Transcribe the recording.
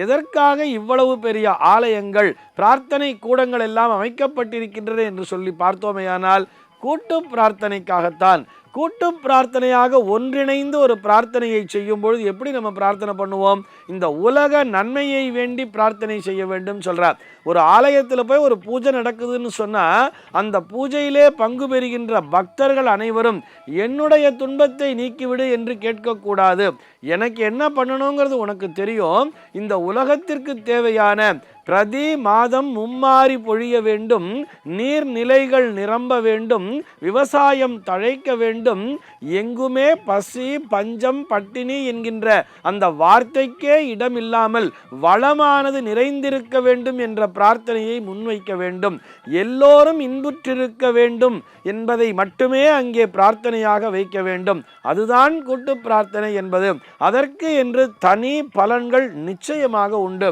எதற்காக இவ்வளவு பெரிய ஆலயங்கள், பிரார்த்தனை கூடங்கள் எல்லாம் அமைக்கப்பட்டிருக்கின்றன என்று சொல்லி பார்த்தோமேயானால் கூட்டு பிரார்த்தனைக்காகத்தான். கூட்டு பிரார்த்தனையாக ஒன்றிணைந்து ஒரு பிரார்த்தனையை செய்யும் பொழுது எப்படி நம்ம பிரார்த்தனை பண்ணுவோம்? இந்த உலக நன்மையை வேண்டி பிரார்த்தனை செய்ய வேண்டும் சொல்றார். ஒரு ஆலயத்தில் போய் ஒரு பூஜை நடக்குதுன்னு சொன்னா அந்த பூஜையிலே பங்கு பெறுகின்ற பக்தர்கள் அனைவரும் என்னுடைய துன்பத்தை நீக்கிவிடு என்று கேட்கக்கூடாது. எனக்கு என்ன பண்ணணுங்கிறது உனக்கு தெரியும். இந்த உலகத்திற்கு தேவையான பிரதி மாதம் மும்மாரி பொழிய வேண்டும், நீர்நிலைகள் நிரம்ப வேண்டும், விவசாயம் தழைக்க வேண்டும், எங்குமே பசி பஞ்சம் பட்டினி என்கின்ற அந்த வார்த்தைக்கே இடமில்லாமல் வளமானது நிறைந்திருக்க வேண்டும் என்ற பிரார்த்தனையை முன்வைக்க வேண்டும். எல்லோரும் இன்புற்றிருக்க வேண்டும் என்பதை மட்டுமே அங்கே பிரார்த்தனையாக வைக்க வேண்டும். அதுதான் கூட்டு பிரார்த்தனை என்பது. அதற்கு என்று தனி பலன்கள் நிச்சயமாக உண்டு.